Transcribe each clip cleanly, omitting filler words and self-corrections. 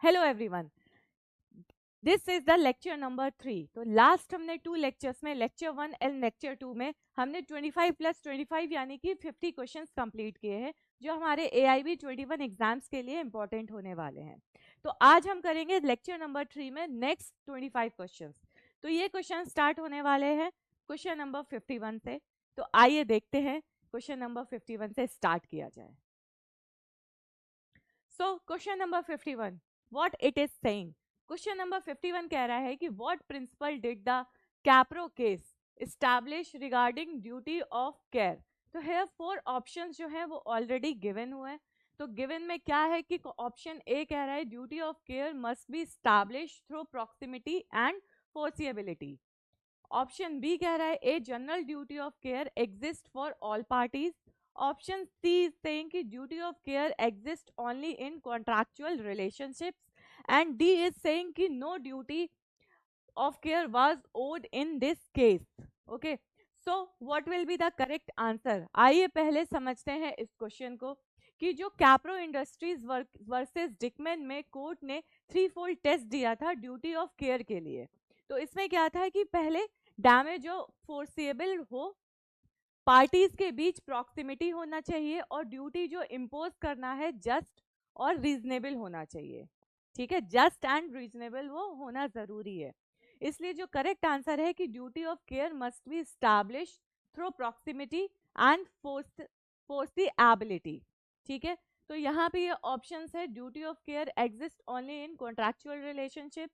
Hello everyone, this is the lecture number 3। तो last हमने 2 lectures में, लेक्चर 1 एंड लेक्चर 2 में हमने 25 + 25 यानी कि 50 क्वेश्चंस कंप्लीट किए हैं, जो हमारे AIB 21 एग्जाम्स के लिए इंपॉर्टेंट होने वाले हैं। तो आज हम करेंगे लेक्चर नंबर 3 में नेक्स्ट 25 क्वेश्चंस। तो ये क्वेश्चन स्टार्ट होने वाले हैं क्वेश्चन नंबर 51 से। तो आइए देखते हैं क्वेश्चन नंबर 51 से स्टार्ट किया जाए। So question number 51, what it is saying. Question number 51 कह रहा है कि what principle did the Caparo case establish regarding duty of care. तो हेयर 4 ऑप्शंस जो है वो ऑलरेडी गिवन हुए हैं। तो गिवन में क्या है कि ऑप्शन ए कह रहा है duty of care must be establish through proximity and foreseeability. Option B कह रहा है a general duty of care exist for all parties. Option C is saying कि duty of care exist only in contractual relationships, and D is saying कि no duty of care was owed in this case. Okay, so what will be the correct answer? आइए पहले समझते हैं इस question को कि जो कैप्रो इंडस्ट्रीज वर्सेस डिकमैन में कोर्ट ने 3-fold टेस्ट दिया था ड्यूटी ऑफ केयर के लिए। तो इसमें क्या था कि पहले डैमेज जो फोर्सेबल हो, पार्टीज के बीच प्रॉक्सिमिटी होना चाहिए, और ड्यूटी जो इम्पोज करना है जस्ट और रीजनेबल होना चाहिए। ठीक है, जस्ट एंड रीजनेबल वो होना जरूरी है। इसलिए जो करेक्ट आंसर है कि duty of care must be establish through proximity and foreseeability. ठीक है, तो यहाँ पे ये ऑप्शंस है duty of care exist only in contractual relationship,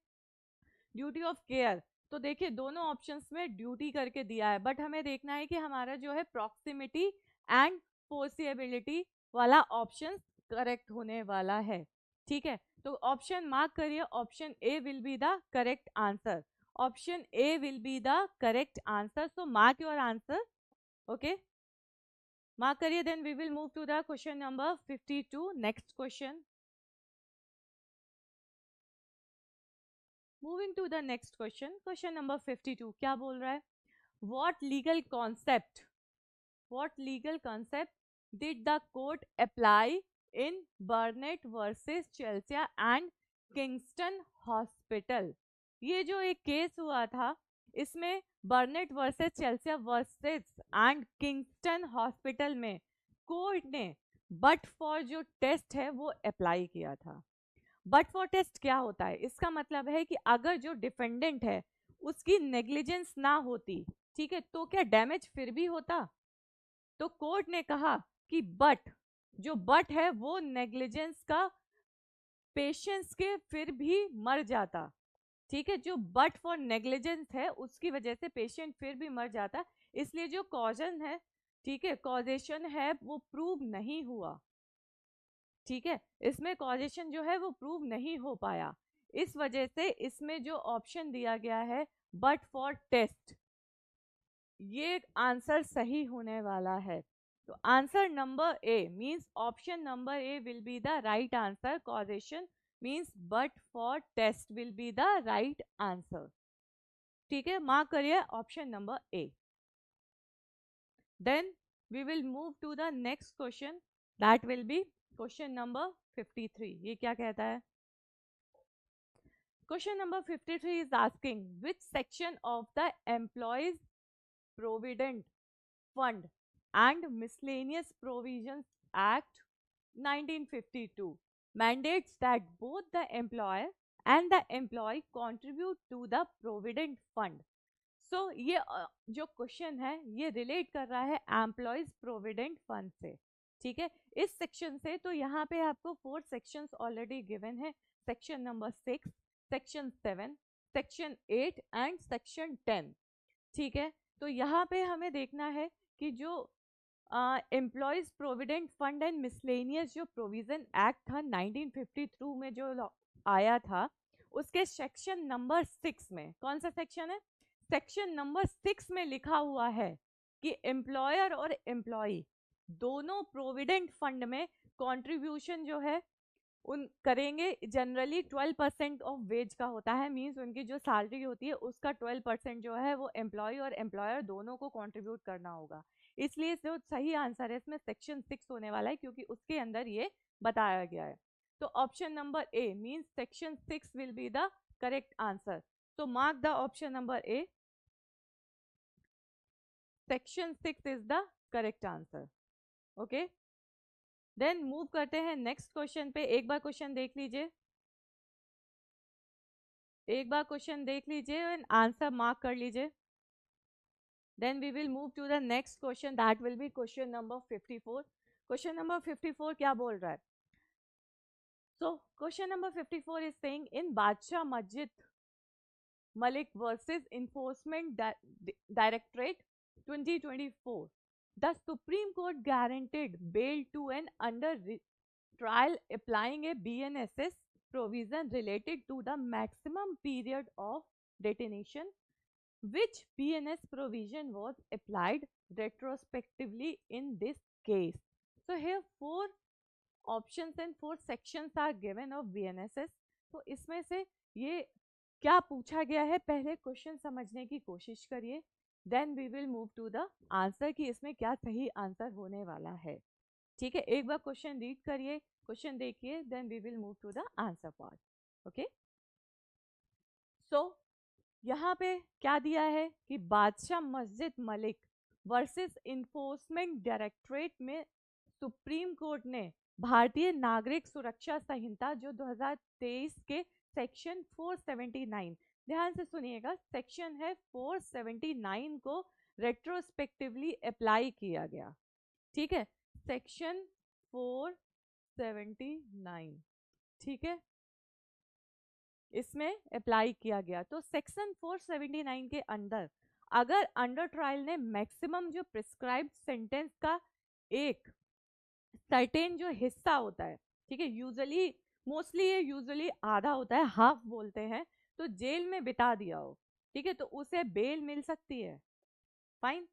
duty of care. तो देखिए दोनों ऑप्शंस में ड्यूटी करके दिया है, बट हमें देखना है कि हमारा जो है प्रॉक्सिमिटी एंड फोर्सिएबिलिटी वाला ऑप्शन करेक्ट होने वाला है। ठीक है, तो ऑप्शन मार्क करिए, option A will be the correct answer. Option A will be the correct answer, so mark your answer. Okay, mark करिए। Then we will move to the question number 52। Next question, moving to the next question, question number 52 क्या बोल रहा है? What legal concept did the court apply in Burnett versus Chelsea and Kingston Hospital? ये जो एक case हुआ था, इसमें बर्नेट versus Chelsea versus and Kingston hospital में कोर्ट ने बट फॉर जो टेस्ट है वो अप्लाई किया था। बट फॉर टेस्ट क्या होता है? इसका मतलब है कि अगर जो डिफेंडेंट है उसकी नेग्लिजेंस ना होती, ठीक है, तो क्या डैमेज फिर भी होता? तो कोर्ट ने कहा कि बट जो बट है वो नेग्लिजेंस का पेशेंस के फिर भी मर जाता। ठीक है, जो बट फॉर नेग्लिजेंस है उसकी वजह से पेशेंट फिर भी मर जाता, इसलिए जो कॉजन है, ठीक है, कॉजेशन है वो प्रूव नहीं हुआ। ठीक है, इसमें कॉजेशन जो है वो प्रूव नहीं हो पाया, इस वजह से इसमें जो ऑप्शन दिया गया है बट फॉर टेस्ट, ये आंसर सही होने वाला है। तो answer number A means option number A will be the right answer. Causation means but for test will be the right answer. ठीक है, मार्क करिए option number A. Then we will move to the next question, that will be question number 53। ये क्या कहता है? Question number 53 is asking which section of the employees provident fund and Miscellaneous Provisions Act 1952 mandates that both the employer and the employee contribute to the provident fund. So ये जो question है ये relate कर रहा है employees provident fund से। ठीक है, इस सेक्शन से। तो यहाँ पे आपको 4 सेक्शंस ऑलरेडी गिवन है, section number 6, section 7, section 8 and section 10। ठीक है, तो यहाँ पे हमें देखना है कि जो employees provident fund and miscellaneous जो प्रोविजन एक्ट था 1952 में जो आया था, उसके सेक्शन नंबर 6 में, कौन सा सेक्शन है? सेक्शन नंबर 6 में लिखा हुआ है कि एम्प्लॉयर और एम्प्लॉय दोनों प्रोविडेंट फंड में कंट्रीब्यूशन जो है उन करेंगे। जनरली 12% ऑफ वेज का होता है, मींस उनकी जो सैलरी होती है उसका 12% जो है वो एम्प्लॉय और एम्प्लॉयर दोनों को कंट्रीब्यूट करना होगा। इसलिए जो सही आंसर है इसमें सेक्शन 6 होने वाला है, क्योंकि उसके अंदर ये बताया गया है। तो So option number A means section 6 will be the correct answer. So mark the option number A. Section 6 is the correct answer. Okay. Then move करते हैं next question पे. एक बार question देख लीजिए. एक बार क्वेश्चन देख लीजिए एंड आंसर मार्क कर लीजिए. Then we will move to the next question. That will be question number 54. Question number 54 क्या बोल रहा है? So question number 54 is saying in Badshah Masjid Malik versus Enforcement Directorate 2024, the Supreme Court guaranteed bail to an under trial applying a BNSS provision related to the maximum period of detention. Which BNS provision was applied retrospectively in this case? So here 4 options and 4 sections are given of BNSS. तो इसमें से ये क्या पूछा गया है पहले question समझने की कोशिश करिए. Then we will move to the answer कि इसमें क्या सही आंसर होने वाला है. ठीक है, एक बार क्वेश्चन रीड करिए, क्वेश्चन देखिए, then we will move to the answer part. Okay, so यहाँ पे क्या दिया है कि Badshah Masjid Malik versus Enforcement Directorate में सुप्रीम कोर्ट ने भारतीय नागरिक सुरक्षा संहिता जो 2023 के सेक्शन 479, ध्यान से सुनिएगा, सेक्शन है 479 को रेट्रोस्पेक्टिवली अप्लाई किया गया. ठीक है, सेक्शन 479, ठीक है, इसमें अप्लाई किया गया. तो सेक्शन 479 के अंदर अगर अंडर ट्रायल ने मैक्सिमम जो प्रिस्क्राइब्ड सेंटेंस का एक सर्टेन जो हिस्सा होता है, ठीक है, यूजुअली मोस्टली ये यूजुअली आधा होता है, हाफ बोलते हैं, तो जेल में बिता दिया हो, ठीक है, तो उसे बेल मिल सकती है. फाइन,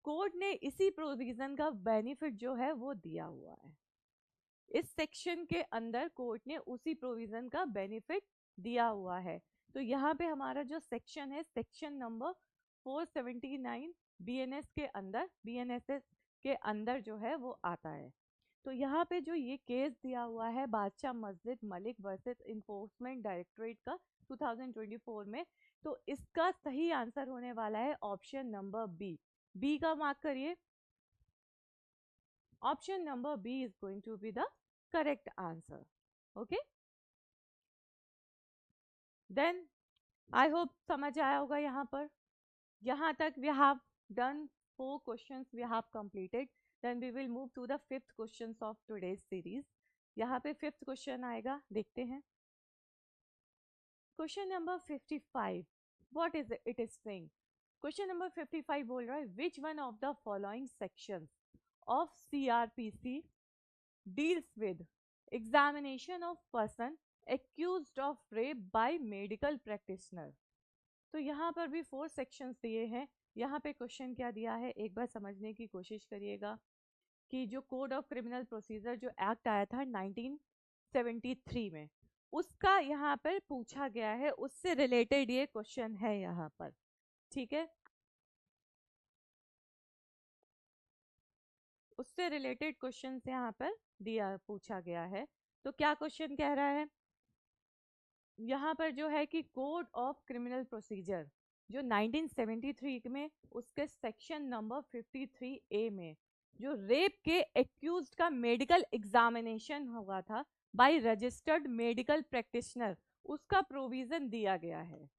कोर्ट ने इसी प्रोविजन का बेनिफिट जो है वो दिया हुआ है. इस सेक्शन के अंदर कोर्ट ने उसी प्रोविजन का बेनिफिट दिया हुआ है. तो यहाँ पे हमारा जो सेक्शन है, सेक्शन नंबर 479 बीएनएस के अंदर, बीएनएसएस के अंदर जो है वो आता है. तो यहाँ पे जो ये केस दिया हुआ है बादशाह Masjid Malik versus Enforcement directorate का 2024 में, तो इसका सही आंसर होने वाला है ऑप्शन नंबर बी. बी का मार्क करिए. Option number B is going to be the correct answer. Okay, then I hope समझ आया होगा यहाँ पर. यहाँ तक we have done 4 questions we have completed. Then we will move to the 5th questions of today's series. यहाँ पे 5th question आएगा, देखते हैं. Question number 55, what is it is saying. Question number 55 बोल रहा है which one of the following sections of CRPC deals with examination of person accused of rape by medical practitioner. तो यहाँ पर भी 4 सेक्शंस दिए हैं. यहाँ पे क्वेश्चन क्या दिया है एक बार समझने की कोशिश करिएगा कि जो कोड ऑफ क्रिमिनल प्रोसीजर जो एक्ट आया था 1973 में, उसका यहाँ पर पूछा गया है, उससे रिलेटेड ये क्वेश्चन है यहाँ पर. ठीक है, उससे रिलेटेड क्वेश्चन यहाँ पर दिया पूछा गया है. तो क्या क्वेश्चन कह रहा है यहाँ पर जो है कि कोड ऑफ क्रिमिनल प्रोसीजर जो 1973 में उसके सेक्शन नंबर 53A में जो रेप के एक्यूज्ड का मेडिकल एग्जामिनेशन हुआ था बाय रजिस्टर्ड मेडिकल प्रैक्टिशनर, उसका प्रोविजन दिया गया है.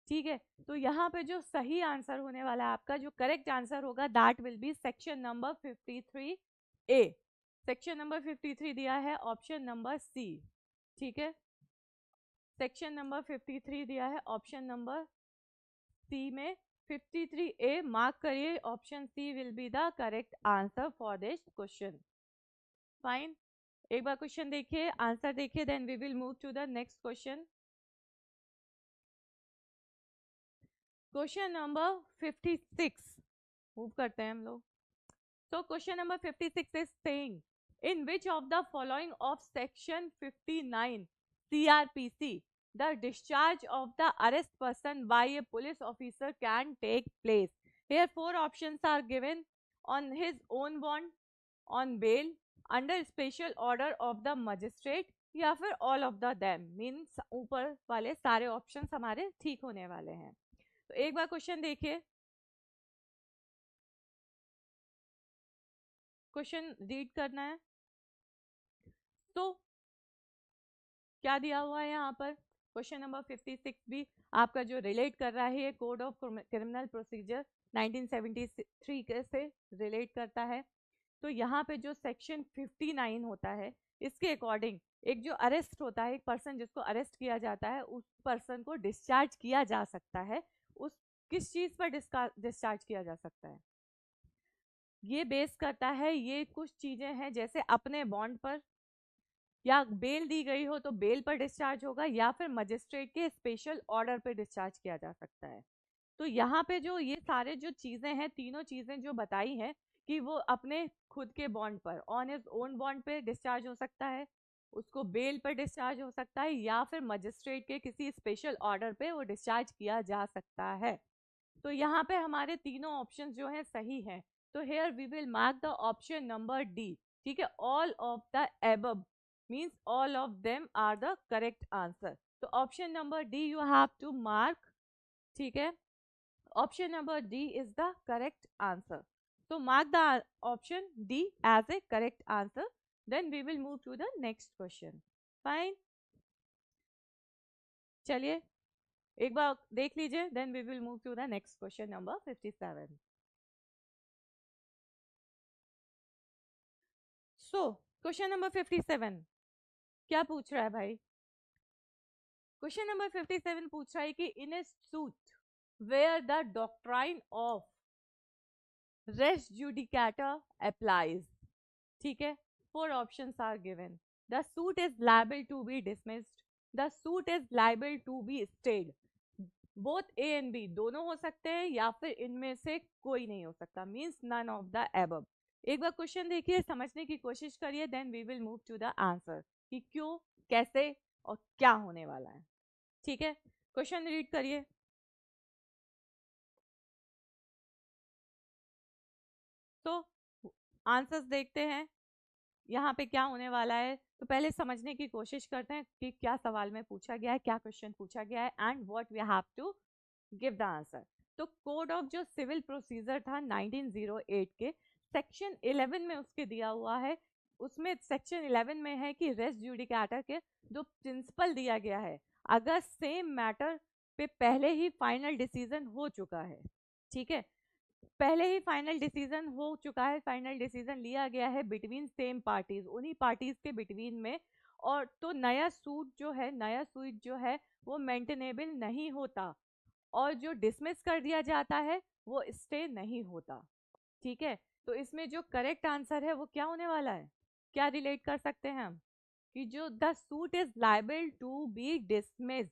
ठीक है, तो यहाँ पे जो सही आंसर होने वाला है आपका, जो करेक्ट आंसर होगा, that will be section number 53A. Section number 53 दिया है ऑप्शन नंबर सी. ठीक है, सेक्शन नंबर 53 दिया है ऑप्शन नंबर सी में 53A मार्क करिए. Option C will be the correct answer for this question. Fine, एक बार क्वेश्चन देखिए, आंसर देखिए, then we will move to the next question. Question number 56 move करते हैं हम लोग. So question number 56 is saying in which of the following of section 59 CRPC the discharge of the arrest person by a police officer can take place. Here 4 options are given: on his own bond, on bail, under special order of the magistrate, या फिर all of the them, means ऊपर वाले सारे options हमारे ठीक होने वाले हैं। तो एक बार क्वेश्चन देखिए, क्वेश्चन रीड करना है। तो क्या दिया हुआ है यहाँ पर, क्वेश्चन नंबर 56 भी आपका जो रिलेट कर रहा है कोड ऑफ क्रिमिनल प्रोसीजर 1973 के से रिलेट करता है। तो यहाँ पे जो सेक्शन 59 होता है, इसके अकॉर्डिंग एक जो अरेस्ट होता है, एक पर्सन जिसको अरेस्ट किया जाता है, उस पर्सन को डिस्चार्ज किया जा सकता है। उस किस चीज पर डिस्चार्ज किया जा सकता है, ये बेस करता है, ये कुछ चीजें हैं जैसे अपने बॉन्ड पर, या बेल दी गई हो तो बेल पर डिस्चार्ज होगा, या फिर मजिस्ट्रेट के स्पेशल ऑर्डर पर डिस्चार्ज किया जा सकता है। तो यहाँ पे जो ये सारे जो चीजें हैं, तीनों चीजें जो बताई हैं कि वो अपने खुद के बॉन्ड पर, ऑन हिज ओन बॉन्ड पे डिस्चार्ज हो सकता है, उसको बेल पर डिस्चार्ज हो सकता है, या फिर मजिस्ट्रेट के किसी स्पेशल ऑर्डर पे वो डिस्चार्ज किया जा सकता है। तो यहाँ पे हमारे तीनों ऑप्शन जो हैं सही हैं। तो here we will mark the option number D. ठीक है, all of the above means all of them are the correct answer. तो option number D you have to mark. ठीक है, option number D is the correct answer. So mark the option D as a correct answer. Then we will move to the next question. Fine. चलिए एक बार देख लीजिए, then we will move to the next question number 57. So question number 57 क्या पूछ रहा है भाई? क्वेश्चन नंबर 57 पूछ रहा है कि in a suit where the doctrine of res judicata applies. ठीक है, four options are given. The suit is liable to be dismissed, the suit is liable to be stayed, both A and B दोनों हो सकते हैं, या फिर इनमें से कोई नहीं हो सकता, means none of the above. एक बार क्वेश्चन देखिए, समझने की कोशिश करिए, then we will move to the answer कि क्यों, कैसे और क्या होने वाला है। ठीक है, क्वेश्चन रीड करिए। तो आंसर्स देखते हैं यहाँ पे क्या होने वाला है। तो पहले समझने की कोशिश करते हैं कि क्या सवाल में पूछा गया है, क्या क्वेश्चन पूछा गया है, and what we have to give the answer. तो कोड ऑफ जो सिविल प्रोसीजर था 1908 के सेक्शन 11 में उसके दिया हुआ है, उसमें सेक्शन 11 में है कि रेस जुडिकाटा के जो प्रिंसिपल दिया गया है, अगर सेम मैटर पे पहले ही फाइनल डिसीजन हो चुका है, ठीक है, पहले ही फाइनल डिसीजन हो चुका है, फाइनल डिसीजन लिया गया है बिटवीन सेम पार्टीज, उन्हीं पार्टीज के बिटवीन में, और तो नया सूट जो है, नया सूट जो है वो मेंटेनेबल नहीं होता, और जो डिसमिस कर दिया जाता है वो स्टे नहीं होता। ठीक है, तो इसमें जो करेक्ट आंसर है वो क्या होने वाला है, क्या रिलेट कर सकते हैं हम कि जो the suit is liable to be dismissed,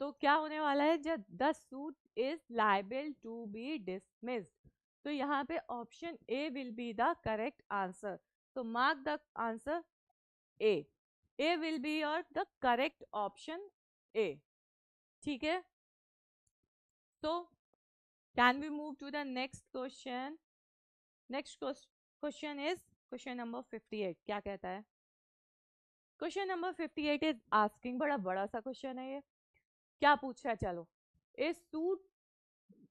तो क्या होने वाला है, जब the suit is liable to be dismissed, तो यहाँ पे option A will be the correct answer. तो mark the answer A, A will be your the correct option A. ठीक है, so can we move to the next question? Next question is question number 58। क्या कहता है question number 58 is asking, बड़ा बड़ा सा question है ये, क्या पूछ रहा है, चलो। ए suit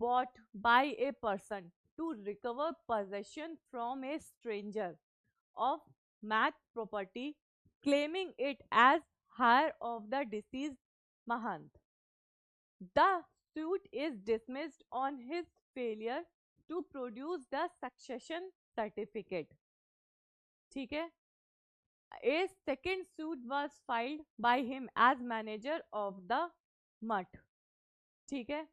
bought by a person to recover possession from a stranger of Math property, claiming it as hire of the deceased Mahant. The suit is dismissed on his failure to produce the succession certificate. ठीक है, a second suit was filed by him as manager of the मठ। ठीक है,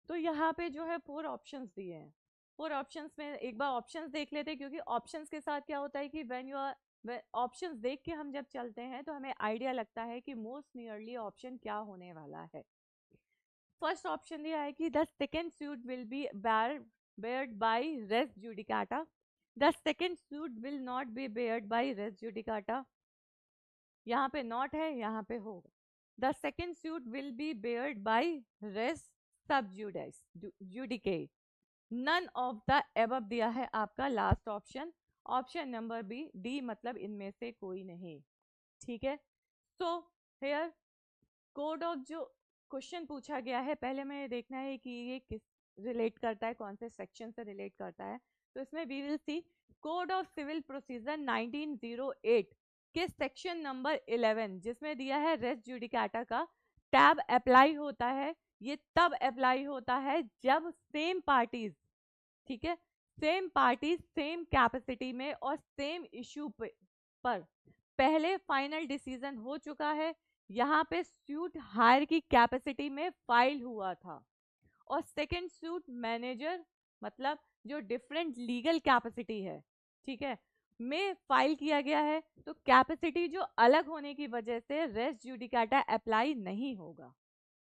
तो यहाँ पे जो है फोर ऑप्शंस दिए हैं, फोर ऑप्शंस में एक बार ऑप्शंस देख लेते हैं, क्योंकि ऑप्शंस के साथ क्या होता है कि व्हेन यू आर ऑप्शंस देख के हम जब चलते हैं तो हमें आइडिया लगता है कि मोस्ट नियरली ऑप्शन क्या होने वाला है। फर्स्ट ऑप्शन दिया है कि the second suit will be barred by res judicata, the second suit will not be barred by res judicata, यहाँ पे नॉट है, यहाँ पे होगा। The second suit will be barred by res sub judice, none of the above दिया है आपका last option, option number B D, मतलब इनमें से कोई नहीं। ठीक है, सो हेयर कोड ऑफ जो क्वेश्चन पूछा गया है, पहले हमें ये देखना है कि ये किस रिलेट करता है, कौन से सेक्शन से रिलेट करता है। तो इसमें we will see code of civil procedure 1908 के सेक्शन नंबर 11 जिसमें दिया है रेस जुडिकाटा का टैब अप्लाई होता है। ये तब अप्लाई होता है जब सेम पार्टीज, ठीक है, सेम पार्टीज सेम कैपेसिटी में और सेम इशू पर पहले फाइनल डिसीजन हो चुका है, यहाँ पे सूट हायर की कैपेसिटी में फाइल हुआ था, और सेकंड सूट मैनेजर मतलब जो डिफरेंट लीगल कैपेसिटी है, ठीक है, में फाइल किया गया है। तो कैपेसिटी जो अलग होने की वजह से रेस जुडिकाटा अप्लाई नहीं होगा,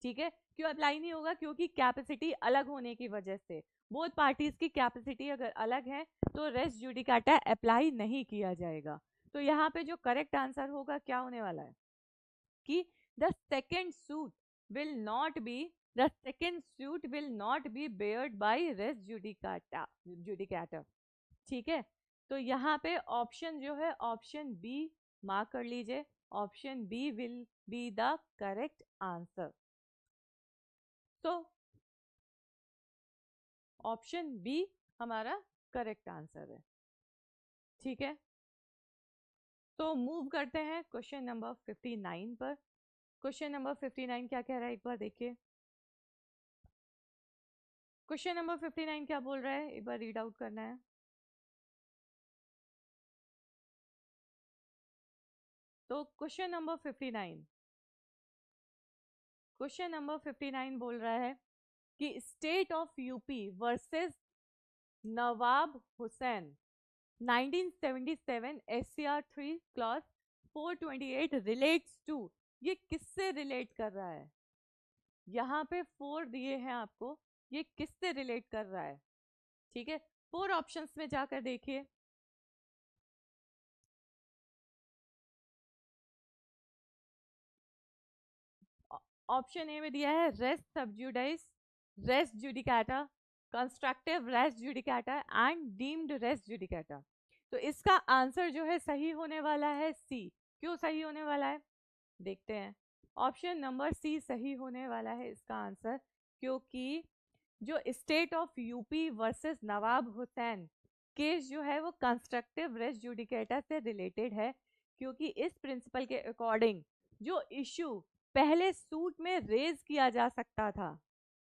ठीक है। क्यों अप्लाई नहीं होगा? क्योंकि कैपेसिटी अलग होने की वजह से, बोथ पार्टीज की कैपेसिटी अगर अलग है तो रेस जुडिकाटा अप्लाई नहीं किया जाएगा। तो यहाँ पे जो करेक्ट आंसर होगा क्या होने वाला है कि the second suit will not be the second suit will not be barred by res judicata, ठीक है। तो यहाँ पे ऑप्शन जो है ऑप्शन बी मार्क कर लीजिए, option B will be the correct answer. तो ऑप्शन बी हमारा करेक्ट आंसर है, ठीक है। तो मूव करते हैं क्वेश्चन नंबर 59 पर। क्वेश्चन नंबर 59 क्या कह रहा है एक बार देखिए। क्वेश्चन नंबर 59 क्या बोल रहा है, एक बार रीड आउट करना है। तो क्वेश्चन नंबर 59 बोल रहा है कि state of UP versus Nawab Hussain 1977 SCR 3 clause 428 relates to, ये किससे रिलेट कर रहा है? यहाँ पे 4 दिए हैं आपको, ये किससे रिलेट कर रहा है, ठीक है। 4 ऑप्शंस में जाकर देखिए। ऑप्शन ए में दिया है res sub judice, res judicata, constructive res judicata and deemed res judicata. तो इसका आंसर जो है सही होने वाला है सी। क्यों सही होने वाला है देखते हैं। ऑप्शन नंबर सी सही होने वाला है इसका आंसर, क्योंकि जो state of UP versus Nawab Hussain case जो है वो कंस्ट्रक्टिव रेस जुडिकेटा से रिलेटेड है, क्योंकि इस प्रिंसिपल के अकॉर्डिंग जो इशू पहले सूट में रेज किया जा सकता था,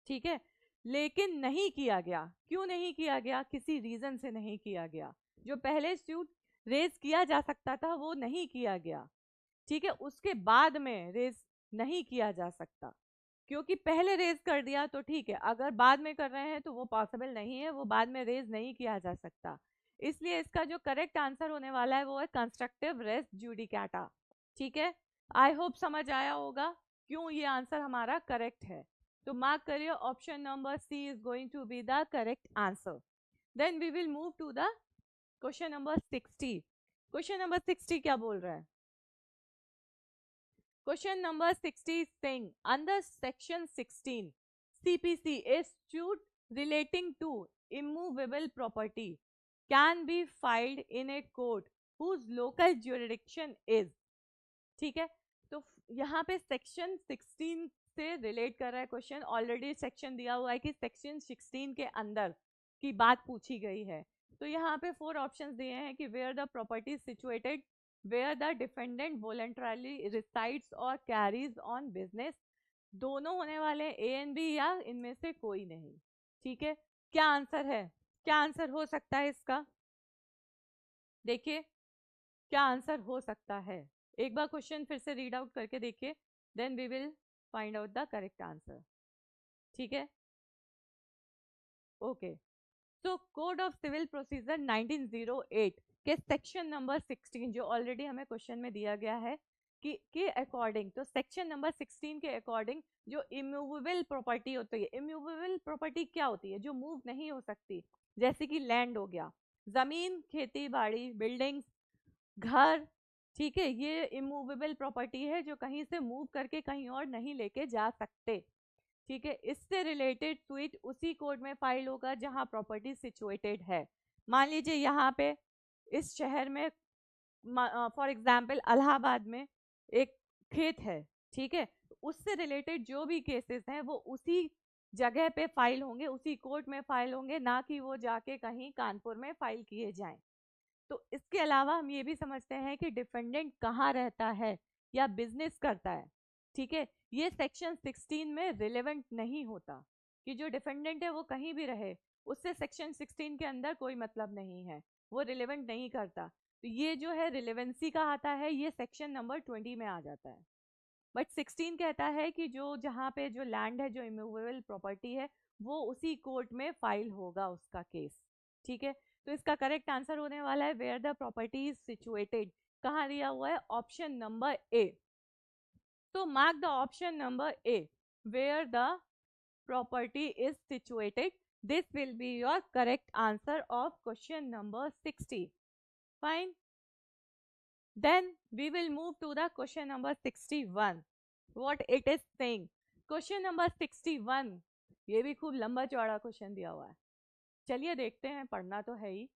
ठीक है, लेकिन नहीं किया गया। क्यों नहीं किया गया? किसी रीजन से नहीं किया गया। जो पहले सूट रेज किया जा सकता था वो नहीं किया गया, ठीक है, उसके बाद में रेज नहीं किया जा सकता, क्योंकि पहले रेज कर दिया तो ठीक है, अगर बाद में कर रहे हैं तो वो पॉसिबल नहीं है, वो बाद में रेज नहीं किया जा सकता। इसलिए इसका जो करेक्ट आंसर होने वाला है वो है कंस्ट्रक्टिव रेस जुडिकाटा, ठीक है। आई होप समझ आया होगा क्यों ये आंसर हमारा करेक्ट है। तो मार्क करिए option number C is going to be the correct answer. Then we will move to the question number 60। Question number 60 क्या बोल रहा है? Question number 60 is saying under section 16 CPC a suit relating to immovable property can be filed in a court whose local jurisdiction is, ठीक है। तो यहाँ पे section 16 से रिलेट कर रहा है क्वेश्चन, ऑलरेडी सेक्शन दिया हुआ है कि सेक्शन 16 के अंदर की बात पूछी गई है। तो यहाँ पे 4 ऑप्शंस दिए हैं कि where the property situated, where the defendant voluntarily resides or carries on business, दोनों होने वाले ए एंड बी या इनमें से कोई नहीं, ठीक है। क्या आंसर है? क्या आंसर हो सकता है इसका? देखिए क्या आंसर हो सकता है, एक बार क्वेश्चन फिर से रीड आउट करके देखिए, then we will find out the correct answer, ठीक है। ओके, तो कोड ऑफ सिविल प्रोसीजर 1908 के सेक्शन नंबर 16 जो ऑलरेडी हमें क्वेश्चन में दिया गया है कि के अकॉर्डिंग, तो सेक्शन नंबर 16 के अकॉर्डिंग जो इमूवेबल प्रॉपर्टी होती है, इमूवेबल प्रॉपर्टी क्या होती है? जो मूव नहीं हो सकती, जैसे कि लैंड हो गया, जमीन, खेती बाड़ी, बिल्डिंग्स, घर, ठीक है, ये इमूवेबल प्रॉपर्टी है जो कहीं से मूव करके कहीं और नहीं लेके जा सकते, ठीक है। इससे रिलेटेड स्वीट उसी कोड में फाइल होगा जहां प्रॉपर्टी सिचुएटेड है। मान लीजिए यहाँ पे इस शहर में फॉर एग्जाम्पल इलाहाबाद में एक खेत है, ठीक है, उससे रिलेटेड जो भी केसेस हैं वो उसी जगह पे फाइल होंगे, उसी कोर्ट में फाइल होंगे, ना कि वो जाके कहीं कानपुर में फाइल किए जाएं। तो इसके अलावा हम ये भी समझते हैं कि डिफेंडेंट कहाँ रहता है या बिजनेस करता है, ठीक है, ये सेक्शन 16 में रिलेवेंट नहीं होता कि जो डिफेंडेंट है वो कहीं भी रहे, उससे सेक्शन 16 के अंदर कोई मतलब नहीं है, वो रिलेवेंट नहीं करता। तो ये जो है रिलेवेंसी का आता है, ये सेक्शन नंबर 20 में आ जाता है। बट 16 कहता है कि जो जहाँ पे जो लैंड है, जो इमूवेबल प्रॉपर्टी है, वो उसी कोर्ट में फाइल होगा उसका केस, ठीक है। तो इसका करेक्ट आंसर होने वाला है where the property is situated, कहाँ दिया हुआ है, ऑप्शन नंबर ए। तो mark the option number A where the property is situated. This will be your correct answer of question number 60. Fine. Then we will move to the question number 61. What it is saying. Question number 61. ये भी खूब लंबा चौड़ा question दिया हुआ है, चलिए देखते हैं, पढ़ना तो है ही।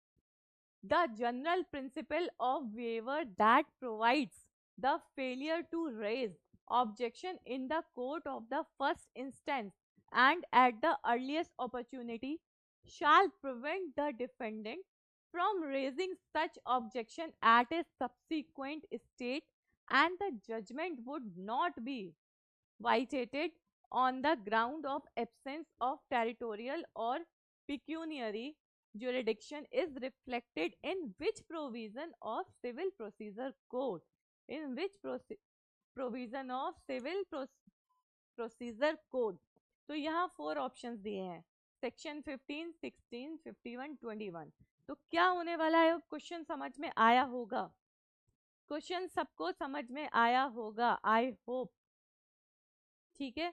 The general principle of waiver that provides the failure to raise objection in the court of the first instance and at the earliest opportunity shall prevent the defendant from raising such objection at a subsequent state, and the judgment would not be vacated on the ground of absence of territorial or pecuniary jurisdiction is reflected in which provision of civil procedure code, in which provision of civil procedure code। तो यहाँ 4 options दिए हैं, section 15, 16, 51, 21। तो क्या होने वाला है, question समझ में आया होगा, क्वेश्चन सबको समझ में आया होगा, आई होप, ठीक है।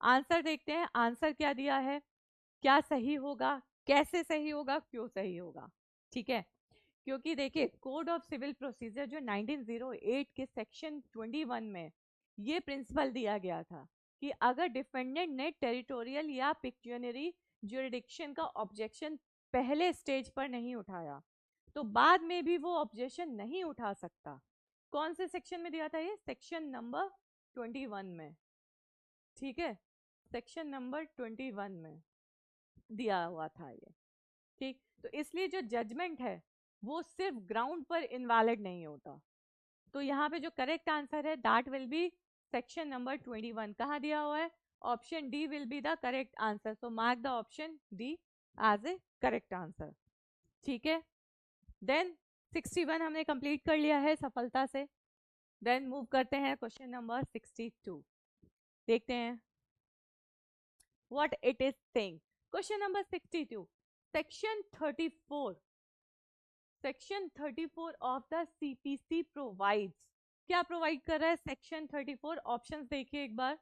आंसर देखते हैं, आंसर क्या दिया है, क्या सही होगा, कैसे सही होगा, क्यों सही होगा, ठीक है। क्योंकि देखिए कोड ऑफ सिविल प्रोसीजर जो 1908 के सेक्शन 21 में ये प्रिंसिपल दिया गया था कि अगर डिफेंडेंट ने टेरिटोरियल या पिक्यूनरी ज्यूरिडिक्शन का ऑब्जेक्शन पहले स्टेज पर नहीं उठाया तो बाद में भी वो ऑब्जेक्शन नहीं उठा सकता। कौन से सेक्शन में दिया था ये, सेक्शन नंबर 21 में, ठीक है, सेक्शन नंबर 21 में दिया हुआ था ये, ठीक। तो इसलिए जो जजमेंट है वो सिर्फ ग्राउंड पर इनवैलिड नहीं होता। तो यहाँ पे जो करेक्ट आंसर है that will be section number 21, कहाँ दिया हुआ है, option D will be the correct answer. So mark the option D as a correct answer, ठीक है। देन 61 हमने कंप्लीट कर लिया है सफलता से। देन मूव करते हैं क्वेश्चन नंबर 62, देखते हैं what it is saying. Question number 62. Section 34. Section 34 of the CPC provides. क्या प्रोवाइड कर रहा है सेक्शन 34? ऑप्शंस देखिए एक बार,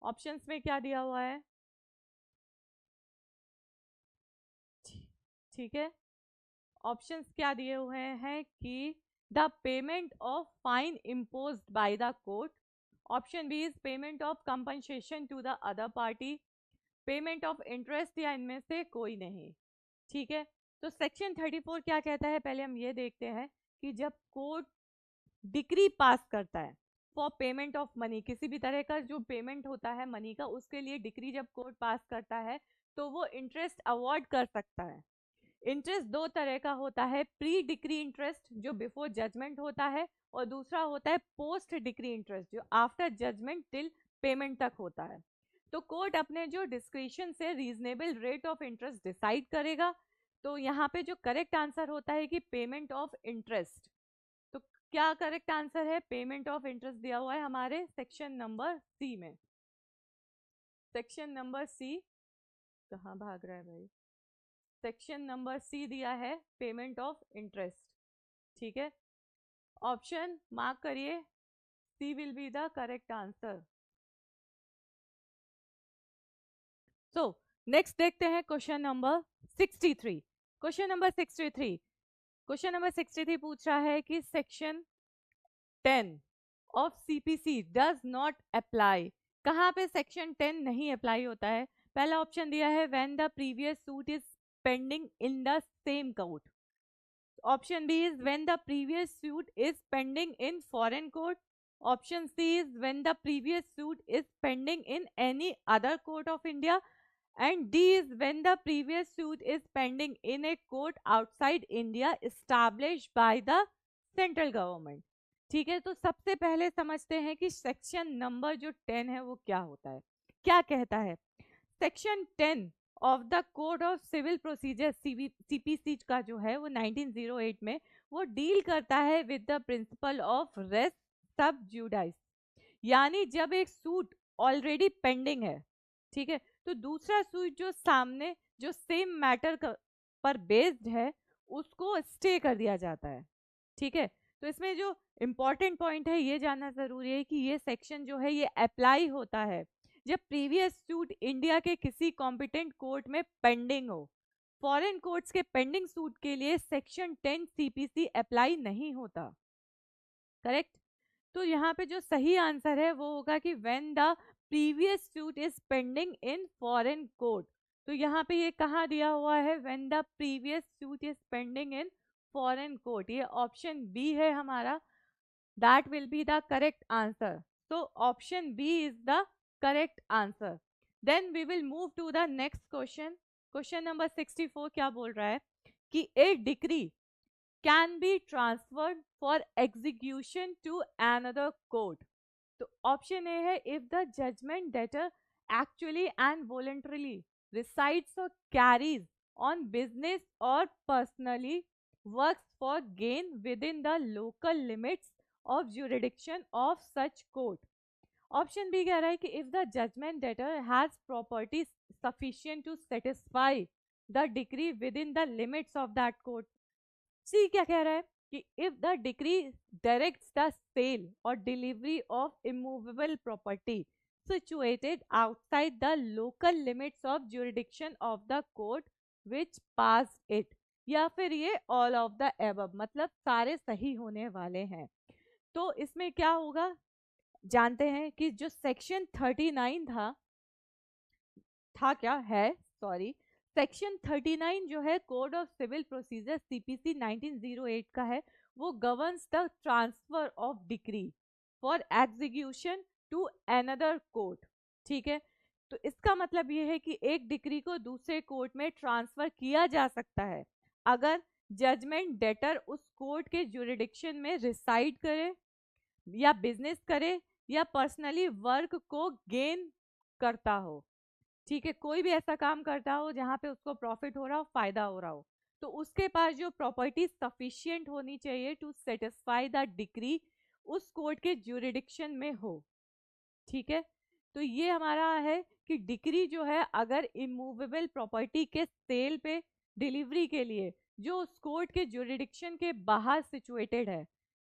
ऑप्शंस में क्या दिया हुआ है, ठीक है। ऑप्शंस क्या दिए हुए हैं कि the payment of fine imposed by the court, option B is payment of compensation to the other party, payment of interest या इनमें से कोई नहीं, ठीक है। तो सेक्शन 34 क्या कहता है, पहले हम ये देखते हैं कि जब कोर्ट डिक्री पास करता है फॉर पेमेंट ऑफ मनी, किसी भी तरह का जो पेमेंट होता है मनी का, उसके लिए डिक्री जब कोर्ट पास करता है तो वो इंटरेस्ट अवॉर्ड कर सकता है। इंटरेस्ट दो तरह का होता है, प्री डिक्री इंटरेस्ट जो बिफोर जजमेंट होता है, और दूसरा होता है पोस्ट डिक्री इंटरेस्ट जो आफ्टर जजमेंट टिल पेमेंट तक होता है। तो कोर्ट अपने जो डिस्क्रिशन से reasonable rate of interest decide करेगा। तो यहाँ पे जो करेक्ट आंसर होता है कि पेमेंट ऑफ इंटरेस्ट। तो क्या करेक्ट आंसर है, पेमेंट ऑफ इंटरेस्ट दिया हुआ है हमारे सेक्शन नंबर सी में। सेक्शन नंबर सी कहाँ भाग रहा है भाई, सेक्शन नंबर सी दिया है पेमेंट ऑफ इंटरेस्ट, ठीक है। ऑप्शन मार्क करिए, C will be the correct answer. So next देखते हैं question number 63। Question number 63, question number 63 पूछ रहा है कि section 10 of CPC does not apply. कहाँ पे सेक्शन 10 नहीं अप्लाई होता है? पहला ऑप्शन दिया है when the previous suit is pending in the same court, option B is when the previous suit is pending in foreign court, option C is when the previous suit is pending in any other court of India, and D is when the previous suit is pending in a court outside India established by the central government. ठीक है, तो सबसे पहले समझते हैं कि section number जो 10 है वो क्या होता है, क्या कहता है। Section 10 of the code of civil procedure CPC का जो है वो 1908 में वो डील करता है with the principle of res sub judice, यानी जब एक सूट ऑलरेडी पेंडिंग है, ठीक है, तो दूसरा सूट जो सामने जो सेम मैटर पर बेस्ड है उसको स्टे कर दिया जाता है। ठीक है, तो इसमें जो इम्पोर्टेंट पॉइंट है ये जानना जरूरी है कि ये सेक्शन जो है ये अप्लाई होता है जब प्रीवियस सूट इंडिया के किसी कॉम्पिटेंट कोर्ट में पेंडिंग हो। फॉरेन कोर्ट्स के पेंडिंग सूट के लिए सेक्शन 10 सीपीसी अप्लाई नहीं होता। करेक्ट। तो यहाँ पे जो सही आंसर है वो होगा कि when the previous suit is pending in foreign court. तो यहाँ पे ये कहाँ दिया हुआ है, when the previous suit is pending in foreign court, ये ऑप्शन बी है हमारा, that will be the correct answer. so option B is the correct answer. Then we will move to the next question. Question number 64 क्या बोल रहा है कि a decree can be transferred for execution to another court. तो option A है if the judgment debtor actually and voluntarily resides or carries on business or personally works for gain within the local limits of jurisdiction of such court. Option B कह रहा है कि if the judgment debtor has property sufficient to satisfy the decree within the limits of that court. सी क्या कह रहा है कि if the decree directs the sale और delivery of immovable property situated outside the local limits of jurisdiction of the court which pass it, या फिर ये all of the above, मतलब सारे सही होने वाले हैं। तो इसमें क्या होगा जानते हैं कि जो सेक्शन 39 था क्या है, सॉरी, सेक्शन 39 जो है code of civil procedure CPC 1908 का है, वो governs the transfer of decree for execution to another court. ठीक है, तो इसका मतलब ये है कि एक डिक्री को दूसरे कोर्ट में ट्रांसफर किया जा सकता है अगर जजमेंट डेटर उस कोर्ट के ज्यूरिडिक्शन में रिसाइड करे या बिजनेस करे या पर्सनली वर्क को गेन करता हो। ठीक है, कोई भी ऐसा काम करता हो जहाँ पे उसको प्रॉफिट हो रहा हो, फायदा हो रहा हो, तो उसके पास जो प्रॉपर्टी सफिशिएंट होनी चाहिए टू सेटिस्फाई द डिक्री उस कोर्ट के ज्यूरिडिक्शन में हो। ठीक है, तो ये हमारा है कि डिक्री जो है अगर इमूवेबल प्रॉपर्टी के सेल पे डिलीवरी के लिए जो उस कोर्ट के ज्यूरिडिक्शन के बाहर सिचुएटेड है।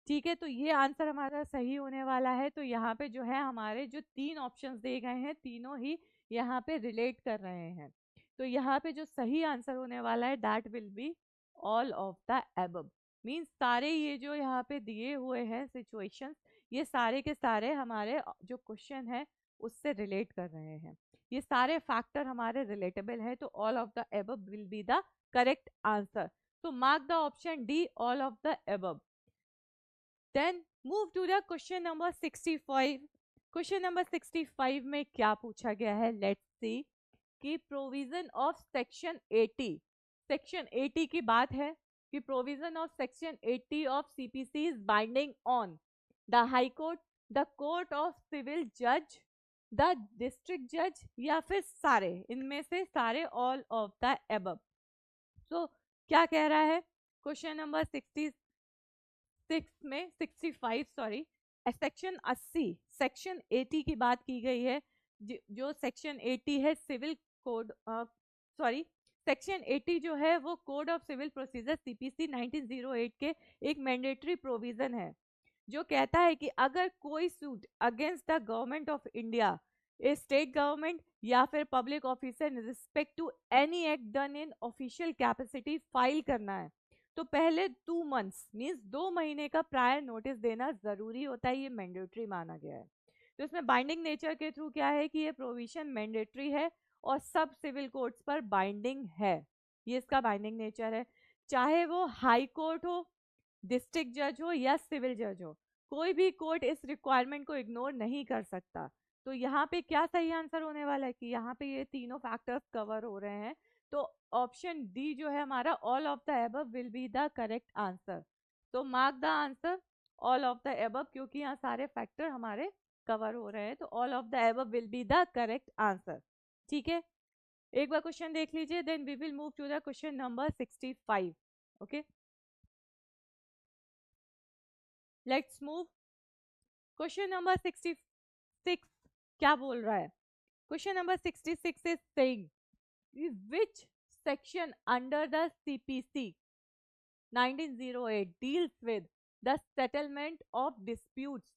ठीक है, तो ये आंसर हमारा सही होने वाला है। तो यहाँ पे जो है हमारे जो तीन ऑप्शंस दिए गए हैं तीनों ही यहाँ पे रिलेट कर रहे हैं। तो यहाँ पे जो सही आंसर होने वाला है that will be all of the above. Means सारे ये जो यहाँ पे दिए हुए हैं सिचुएशंस, ये सारे के सारे हमारे जो क्वेश्चन है उससे रिलेट कर रहे हैं, ये सारे फैक्टर हमारे रिलेटेबल है। तो all of the above will be the correct answer. तो mark the option D, all of the above. Then move to the question number 65। Question number 65 में क्या पूछा गया है, लेट्स सी कि प्रोविजन ऑफ सेक्शन 80, सेक्शन 80 की बात है कि provision of section 80 of CPC is binding on the high court, the court of civil जज, द डिस्ट्रिक्ट जज, या फिर सारे, इनमें से सारे, ऑल ऑफ द एबव। सो क्या कह रहा है question number 65 sorry, section 80 section 80 की बात की गई है। जो सेक्शन 80 है सिविल कोड, सॉरी, सेक्शन 80 जो है वो code of civil procedure CPC 1908 के एक मैंडेटरी प्रोविजन है जो कहता है कि अगर कोई suit against the government of India, a state government या फिर public officer in respect to any act done in official capacity file करना है तो पहले 2 मंथ्स मीन्स 2 महीने का प्रायर नोटिस देना जरूरी होता है, ये मैंडेटरी माना गया है। तो इसमें बाइंडिंग नेचर के थ्रू क्या है कि ये प्रोविजन मैंडेटरी है और सब सिविल कोर्ट्स पर बाइंडिंग है, ये इसका बाइंडिंग नेचर है, चाहे वो हाई कोर्ट हो, डिस्ट्रिक्ट जज हो या सिविल जज हो, कोई भी कोर्ट इस रिक्वायरमेंट को इग्नोर नहीं कर सकता। तो यहाँ पे क्या सही आंसर होने वाला है कि यहाँ पे ये तीनों फैक्टर्स कवर हो रहे हैं। तो ऑप्शन डी जो है हमारा, all of the above will be the correct answer. तो mark the answer all of the above, क्योंकि यहाँ सारे फैक्टर हमारे कवर हो रहे हैं। तो all of the above will be the correct answer. ठीक है, एक बार क्वेश्चन देख लीजिए, then we will move to the question number 65। Okay, let's move. Question number 66 क्या बोल रहा है? Question number 66 is saying which section under the CPC 1908 deals with the settlement of disputes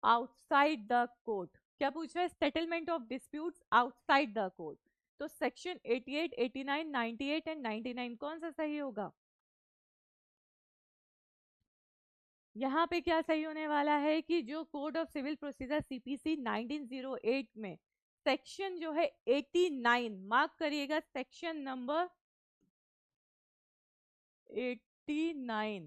outside the court? क्या पूछ रहा है? Settlement of disputes outside the court. तो section 88, 89, 98 and 99 कौन सा सही होगा? यहाँ पे क्या सही होने वाला है कि जो code of civil procedure CPC 1908 में सेक्शन जो है 89, मार्क करिएगा, सेक्शन नंबर 89,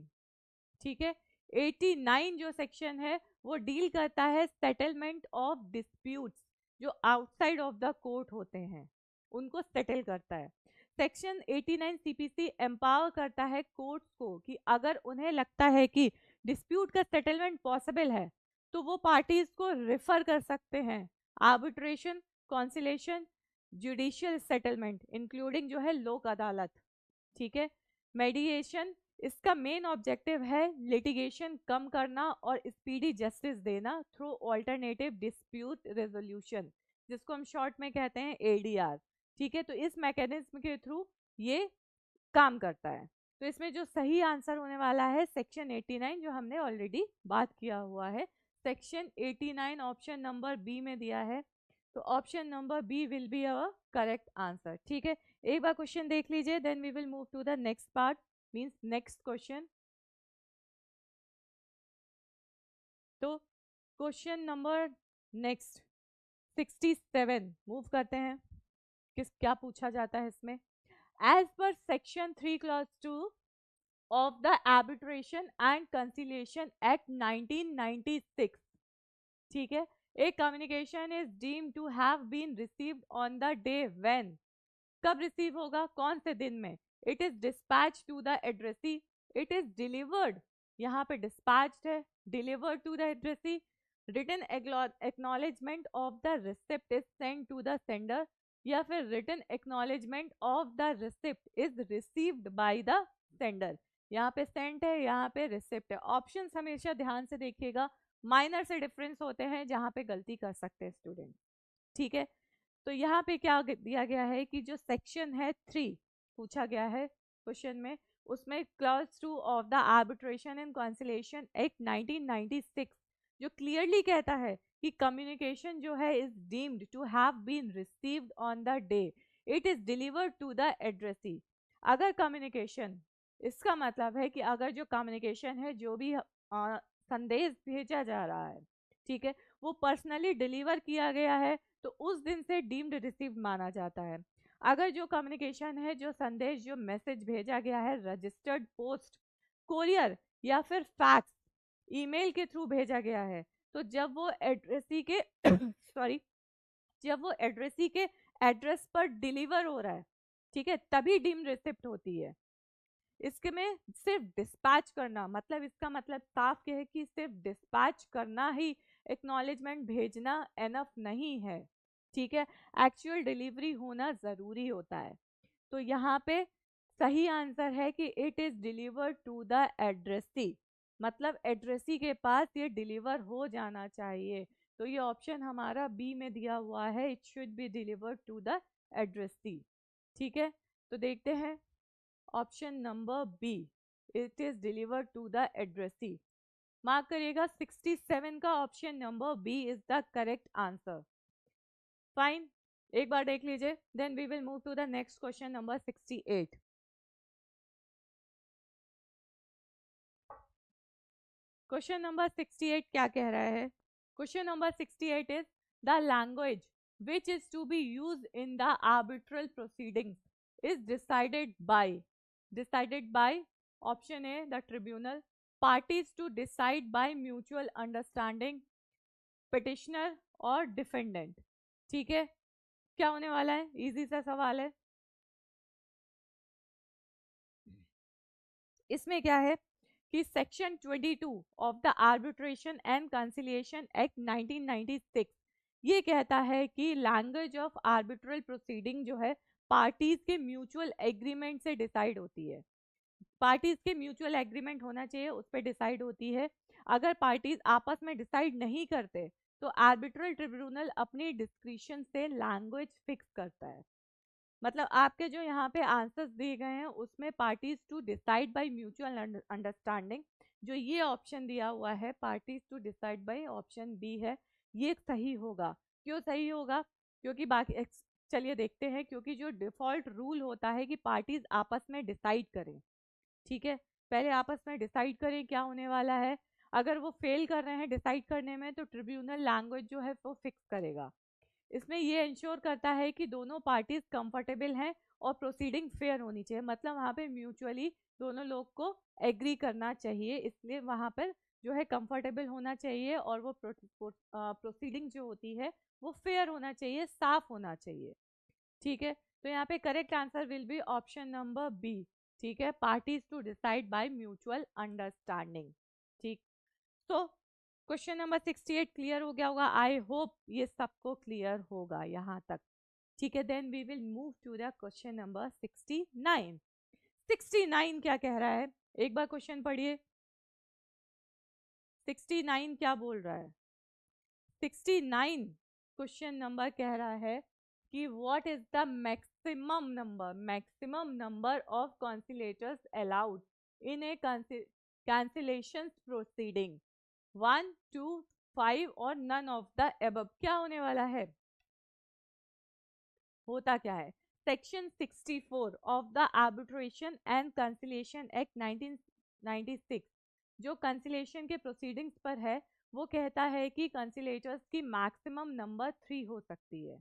ठीक है। 89 जो सेक्शन है वो डील करता है सेटलमेंट ऑफ डिस्प्यूट्स जो आउटसाइड ऑफ द कोर्ट होते हैं, उनको सेटल करता है। सेक्शन 89 सीपीसी एम्पावर करता है कोर्ट्स को कि अगर उन्हें लगता है कि डिस्प्यूट का सेटलमेंट पॉसिबल है तो वो पार्टीज को रेफर कर सकते हैं arbitration, conciliation, judicial settlement including जो है लोक अदालत। ठीक है, मेडिएशन, इसका मेन ऑब्जेक्टिव है लिटिगेशन कम करना और स्पीडी जस्टिस देना थ्रू ऑल्टरनेटिव डिस्प्यूट रेजोल्यूशन, जिसको हम शॉर्ट में कहते हैं एडीआर। ठीक है, तो इस मैकेनिज्म के थ्रू ये काम करता है। तो इसमें जो सही आंसर होने वाला है सेक्शन 89, जो हमने ऑलरेडी बात किया हुआ है। सेक्शन 89 ऑप्शन नंबर बी में दिया है, तो option number B will be our correct answer. ठीक है, एक बार क्वेश्चन देख लीजिए, then we will move to the next part, means next question. तो क्वेश्चन नंबर नेक्स्ट 67 मूव करते हैं। क्या पूछा जाता है इसमें? As per section 3 clause 2 of the Arbitration and Conciliation Act 1996, ठीक है, a communication is deemed to have been received on the day when, कब रिसीव होगा, कौन से दिन में? it is dispatched to the addressee, it is delivered, यहाँ पे dispatched है, delivered to the addressee, written acknowledgement of the receipt is sent to the sender, या फिर written acknowledgement of the receipt is received by the sender। यहाँ पे Saint है, यहाँ पे रिसिप्ट है। ऑप्शंस हमेशा ध्यान से देखिएगा, माइनर से डिफरेंस होते हैं जहाँ पे गलती कर सकते हैं स्टूडेंट। ठीक है, तो यहाँ पे क्या दिया गया है कि जो सेक्शन है 3 पूछा गया है क्वेश्चन में, उसमें clause 2 of the arbitration and conciliation act 1996 जो क्लियरली कहता है कि कम्युनिकेशन जो है is deemed to have been received on the day it is delivered to the addressee. अगर कम्युनिकेशन, इसका मतलब है कि अगर जो कम्युनिकेशन है, जो भी संदेश भेजा जा रहा है, ठीक है, वो पर्सनली डिलीवर किया गया है तो उस दिन से डीम्ड रिसीव्ड माना जाता है। अगर जो कम्युनिकेशन है, जो संदेश, जो मैसेज भेजा गया है रजिस्टर्ड पोस्ट, कोरियर या फिर फैक्स, ईमेल के थ्रू भेजा गया है, तो जब वो एड्रेसी के सॉरी जब वो एड्रेसी के एड्रेस पर डिलीवर हो रहा है, ठीक है, तभी डीम्ड रिसिप्ट होती है। इसके में सिर्फ डिस्पैच करना, मतलब इसका मतलब साफ है कि सिर्फ डिस्पैच करना ही एक्नॉलेजमेंट भेजना एनफ नहीं है। ठीक है, एक्चुअल डिलीवरी होना ज़रूरी होता है। तो यहाँ पे सही आंसर है कि it is delivered to the addressee, मतलब एड्रेसी के पास ये डिलीवर हो जाना चाहिए। तो ये ऑप्शन हमारा बी में दिया हुआ है, it should be delivered to the addressee. ठीक है, तो देखते हैं option number B, it is delivered to the addressee. Mark करिएगा 67 का option number B is the correct answer. Fine, एक बार देख लीजिए, then we will move to the next question number 68। Question number 68 क्या कह रहा है? Question number 68 is the language which is to be used in the arbitral proceedings is decided by option A the tribunal, parties to decide by mutual understanding, petitioner और defendant. ठीक है, क्या होने वाला है? इजी सा सवाल है। इसमें क्या है कि section 22 of the arbitration and conciliation act 1996 ये कहता है कि लैंग्वेज ऑफ आर्बिट्रल प्रोसीडिंग जो है पार्टीज के म्यूचुअल एग्रीमेंट से डिसाइड होती है। पार्टीज के म्यूचुअल एग्रीमेंट होना चाहिए, उस पर डिसाइड होती है। अगर पार्टीज आपस में डिसाइड नहीं करते तो आर्बिट्रल ट्रिब्यूनल अपनी डिस्क्रिशन से लैंग्वेज फिक्स करता है। मतलब आपके जो यहाँ पे आंसर्स दिए गए हैं उसमें parties to decide by mutual understanding, जो ये ऑप्शन दिया हुआ है parties to decide by option B है, ये सही होगा। क्यों सही होगा? क्योंकि बाकी चलिए देखते हैं, क्योंकि जो डिफॉल्ट रूल होता है कि पार्टीज आपस में डिसाइड करें। ठीक है, पहले आपस में डिसाइड करें क्या होने वाला है। अगर वो फेल कर रहे हैं डिसाइड करने में तो ट्रिब्यूनल लैंग्वेज जो है वो फिक्स करेगा। इसमें ये इंश्योर करता है कि दोनों पार्टीज कंफर्टेबल हैं और प्रोसीडिंग फेयर होनी चाहिए। मतलब वहाँ पे म्यूचुअली दोनों लोग को एग्री करना चाहिए, इसलिए वहाँ पर जो है कंफर्टेबल होना चाहिए और वो प्रोसीडिंग जो होती है वो फेयर होना चाहिए, साफ होना चाहिए। ठीक है, तो यहाँ पे correct answer will be option number B. ठीक है, parties to decide by mutual understanding. ठीक, तो क्वेश्चन नंबर 68 क्लियर हो गया होगा। आई होप ये सबको क्लियर होगा यहाँ तक। ठीक है, then we will move to the question number 69। 69 क्या कह रहा है? एक बार क्वेश्चन पढ़िए। 69 क्या बोल रहा है? 69 क्वेश्चन नंबर कह रहा है कि what is the maximum number of conciliators allowed in a cancellation proceeding, 1, 2, 5 और नन ऑफ द एबव। क्या होने वाला है? होता क्या है? Section 64 of the arbitration and conciliation act 1996 जो कंसिलिएशन के प्रोसीडिंग्स पर है वो कहता है कि कंसिलेटर्स की मैक्सिमम नंबर 3 हो सकती है।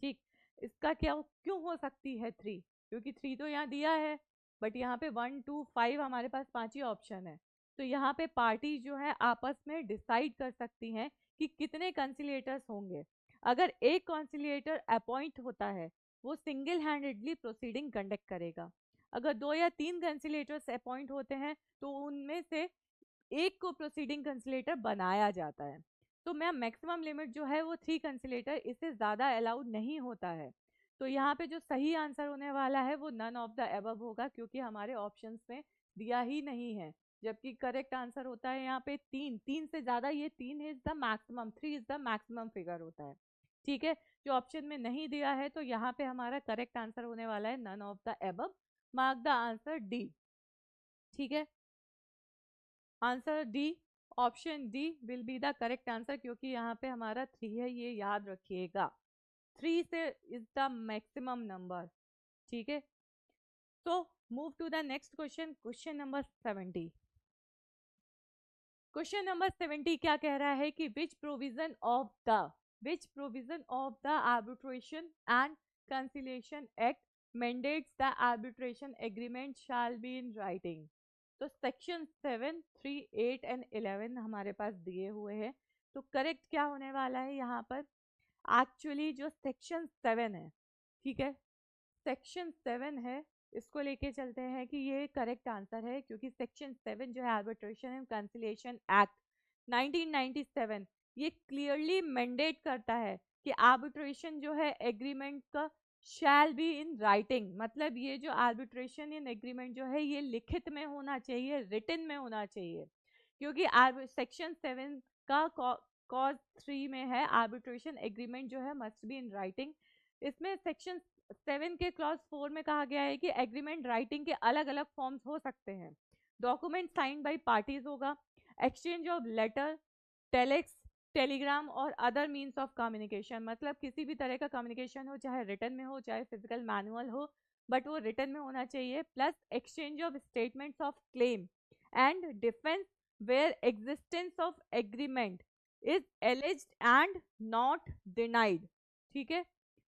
ठीक, इसका क्या क्यों हो सकती है 3? क्योंकि 3 तो यहाँ दिया है, बट यहाँ पे 1, 2, 5 हमारे पास 5 ही ऑप्शन है। तो यहाँ पे पार्टी जो है आपस में डिसाइड कर सकती हैं कि कितने कंसिलेटर्स होंगे। अगर एक कंसिलिएटर अपॉइंट होता है वो सिंगल हैंडेडली प्रोसीडिंग कंडक्ट करेगा। अगर 2 या 3 कंसिलेटर्स अपॉइंट होते हैं तो उनमें से एक को प्रोसीडिंग कंसिलेटर बनाया जाता है। तो मैं मैक्सिमम लिमिट जो है वो 3 कंसिलेटर, इससे ज़्यादा अलाउड नहीं होता है। तो यहाँ पे जो सही आंसर होने वाला है वो नन ऑफ द अबव होगा, क्योंकि हमारे ऑप्शंस में दिया ही नहीं है। जबकि करेक्ट आंसर होता है यहाँ पे 3, 3 से ज़्यादा, ये 3 is the maximum, 3 is the maximum figure होता है। ठीक है, जो ऑप्शन में नहीं दिया है तो यहाँ पे हमारा करेक्ट आंसर होने वाला है none of the above. Mark the answer D. ठीक है, answer D, option D will be the correct answer, क्योंकि यहाँ पे हमारा 3 है, ये याद रखिएगा। 3 से इज द मैक्सिमम नंबर। ठीक है, तो move to the next question, question number 70। Question number 70 क्या कह रहा है कि which provision of the arbitration and conciliation act mandates the arbitration agreement shall be in writing। तो सेक्शन 7, 3, 8 एंड 11 हमारे पास दिए हुए हैं। तो करेक्ट क्या होने वाला है यहाँ पर? एक्चुअली जो सेक्शन 7 है, ठीक है, सेक्शन 7 है, इसको लेके चलते हैं कि ये करेक्ट आंसर है, क्योंकि सेक्शन 7 जो है आर्बिट्रेशन एंड कंसिलिएशन एक्ट 1997 ये क्लियरली मैंडेट करता है कि आर्बिट्रेशन जो है एग्रीमेंट का शैल बी इन राइटिंग। मतलब ये जो आर्बिट्रेशन इन एग्रीमेंट जो है ये लिखित में होना चाहिए, रिटन में होना चाहिए। क्योंकि सेक्शन 7 का कॉज 3 में है आर्बिट्रेशन एग्रीमेंट जो है मस्ट बी इन राइटिंग। इसमें सेक्शन 7 के क्लॉज 4 में कहा गया है कि एग्रीमेंट राइटिंग के अलग अलग फॉर्म्स हो सकते हैं। डॉक्यूमेंट साइन बाय पार्टीज होगा, exchange of letter, telex, telegram और अदर मीन्स ऑफ कम्युनिकेशन। मतलब किसी भी तरह का कम्युनिकेशन हो, चाहे रिटर्न में हो चाहे फिजिकल मैनुअल हो, बट वो रिटर्न में होना चाहिए। Plus exchange of statements of claim and defence where existence of agreement is alleged and not denied. ठीक है,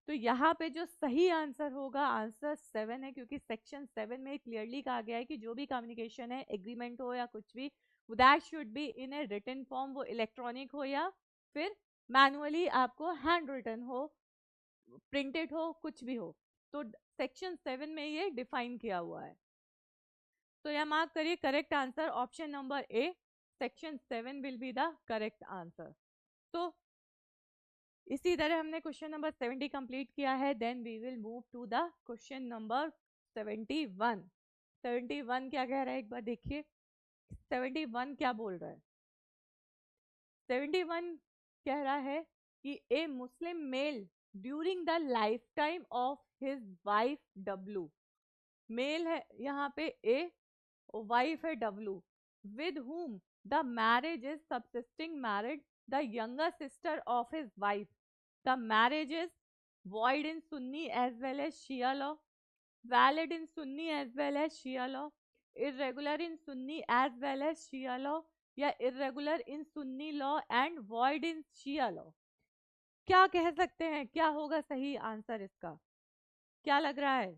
तो यहाँ पे जो सही आंसर होगा आंसर 7 है, क्योंकि सेक्शन 7 में क्लियरली कहा गया है कि जो भी कम्युनिकेशन है, एग्रीमेंट हो या कुछ भी, that should be in a written form, वो इलेक्ट्रॉनिक हो या फिर मैनुअली आपको हैंड रिटन हो, प्रिंटेड हो, कुछ भी हो। तो सेक्शन 7 में ये डिफाइन किया हुआ है। तो यह मार्क करिए correct answer option number A, section 7 will be the correct answer. तो इसी तरह हमने क्वेश्चन नंबर 70 कंप्लीट किया है। Then we will move to the question number 71। 71 क्या कह रहा है एक बार देखिए, 71 क्या बोल रहा है। 71 कह रहा है कि a Muslim male during the life time of his wife W, male है यहाँ पे ए और वाइफ है W, with whom the marriage is subsisting married the younger sister of his wife. The marriage is void in Sunni as well as Shia law, valid in Sunni as well as Shia law, irregular in Sunni as well as Shia law, या irregular in Sunni law and void in Shia law। क्या कह सकते हैं, क्या होगा सही answer इसका, क्या लग रहा है?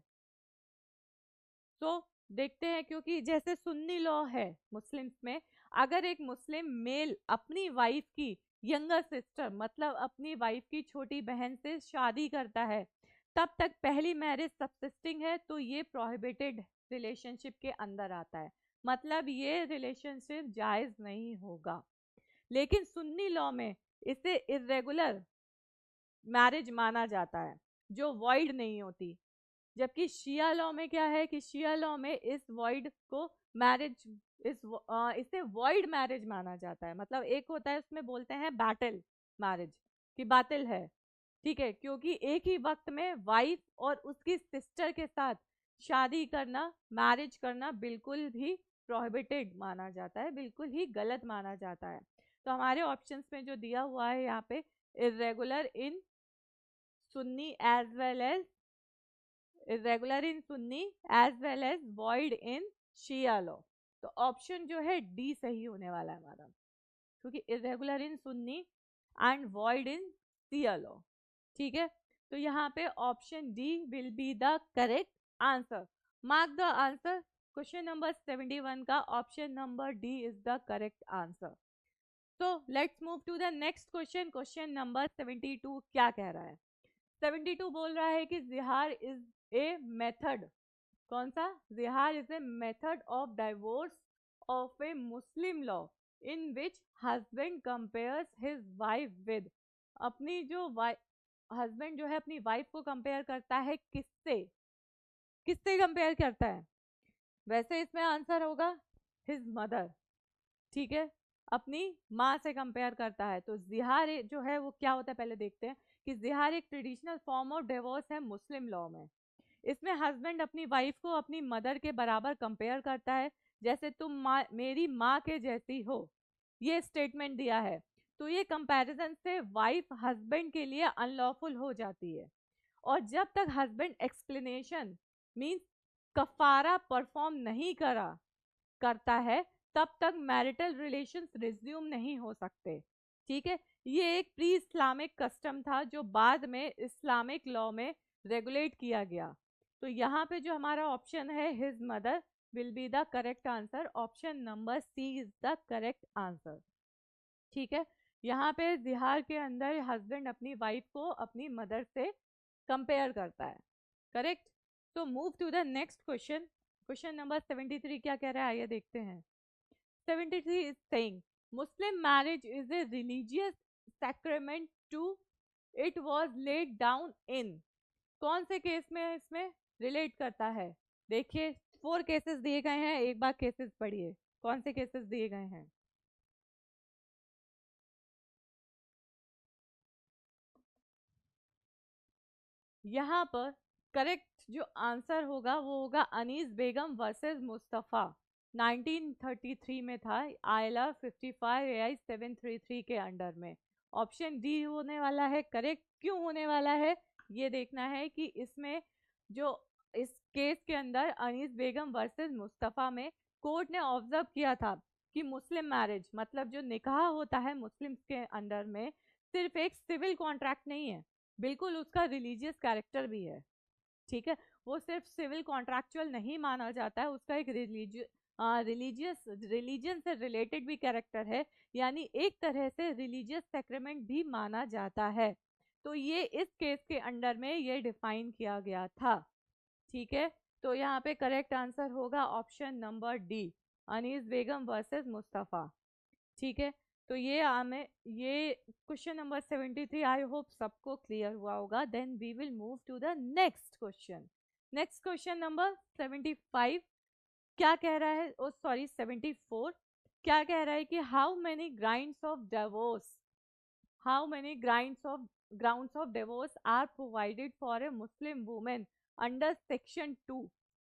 तो देखते हैं, क्योंकि जैसे सुन्नी लॉ है मुस्लिम्स में, अगर एक मुस्लिम मेल अपनी वाइफ की यंगर सिस्टर मतलब अपनी वाइफ की छोटी बहन से शादी करता है, तब तक पहली मैरिज सबसिस्टिंग है, तो ये प्रोहिबिटेड रिलेशनशिप के अंदर आता है, मतलब ये रिलेशनशिप जायज नहीं होगा। लेकिन सुन्नी लॉ में इसे इरेगुलर मैरिज माना जाता है जो वॉइड नहीं होती। जबकि शिया लॉ में क्या है कि शिया लॉ में इस वॉइड को मैरिज इसे वॉइड मैरिज माना जाता है। मतलब एक होता है उसमें बोलते हैं बैटल मैरिज कि बातिल है, ठीक है, क्योंकि एक ही वक्त में वाइफ और उसकी सिस्टर के साथ शादी करना, मैरिज करना बिल्कुल भी प्रोहिबिटेड माना जाता है, बिल्कुल ही गलत माना जाता है। तो हमारे ऑप्शंस में जो दिया हुआ है यहाँ पे, irregular in Sunni as well as irregular in Sunni as well as void in Shia law। तो ऑप्शन जो है डी सही होने वाला है हमारा, क्योंकि irregular in Sunni and void in Shia law। ठीक है, तो यहाँ पे option D will be the correct answer. Mark the answer, question number 71 का option number D is the correct answer. तो let's move to the next question, question number 72 क्या कह रहा है। 72 बोल रहा है कि जिहार इज ए मेथड, कौन सा? जिहार is a method of divorce of a Muslim law in which husband compares his wife with, अपनी जो हस्बैंड जो है अपनी वाइफ को कंपेयर करता है किससे, किससे कंपेयर करता है? वैसे इसमें आंसर होगा हिज मदर, ठीक है, अपनी माँ से कंपेयर करता है। तो जिहार जो है वो क्या होता है पहले देखते हैं कि जिहार एक ट्रेडिशनल फॉर्म ऑफ डिवोर्स है मुस्लिम लॉ में। इसमें हस्बैंड अपनी वाइफ को अपनी मदर के बराबर कंपेयर करता है, जैसे तुम मेरी माँ के जैसी हो, ये स्टेटमेंट दिया है। तो ये कंपैरिजन से वाइफ हस्बैंड के लिए अनलॉफुल हो जाती है, और जब तक हस्बैंड एक्सप्लेनेशन मींस कफारा परफॉर्म नहीं करता है, तब तक मैरिटल रिलेशंस रिज्यूम नहीं हो सकते। ठीक है, ये एक प्री इस्लामिक कस्टम था जो बाद में इस्लामिक लॉ में रेगुलेट किया गया। तो यहाँ पे जो हमारा ऑप्शन है his mother will be the correct answer, option number C is the correct answer. ठीक है, यहाँ पे जिहार के अंदर हस्बैंड अपनी वाइफ को अपनी मदर से कंपेयर करता है, करेक्ट। तो move to the next question, question number 73 क्या कह रहा है आइए देखते हैं। 73 is saying Muslim marriage is a religious sacrament to it was laid down in, कौन से केस में इसमें रिलेट करता है? देखिए 4 केसेस दिए गए हैं, एक बार केसेस पढ़िए, कौन से केसेस दिए गए हैं। यहाँ पर करेक्ट जो आंसर होगा वो होगा अनीस बेगम वर्सेस मुस्तफ़ा, 1933 में था, आयला 55 AI 733 के अंडर में। ऑप्शन डी होने वाला है करेक्ट। क्यों होने वाला है ये देखना है कि इसमें जो इस केस के अंदर अनीस बेगम वर्सेस मुस्तफ़ा में कोर्ट ने ऑब्जर्व किया था कि मुस्लिम मैरिज मतलब जो निकाह होता है मुस्लिम्स के अंडर में सिर्फ एक सिविल कॉन्ट्रैक्ट नहीं है, बिल्कुल उसका रिलीजियस कैरेक्टर भी है। ठीक है, वो सिर्फ सिविल कॉन्ट्रैक्चुअल नहीं माना जाता है, उसका एक रिलीजन से रिलेटेड भी कैरेक्टर है, यानी एक तरह से रिलीजियस सेक्रेमेंट भी माना जाता है। तो ये इस केस के अंडर में ये डिफाइन किया गया था। ठीक है, तो यहाँ पे करेक्ट आंसर होगा option number D, Anees Begum versus Mustafa. ठीक है, तो ये क्वेश्चन नंबर 73 आई होप सबको क्लियर हुआ होगा। Then we will move to the next question. Next question number 75 क्या कह रहा है, ओ सॉरी 74 क्या कह रहा है कि how many grounds of divorce are provided for a Muslim woman under section 2।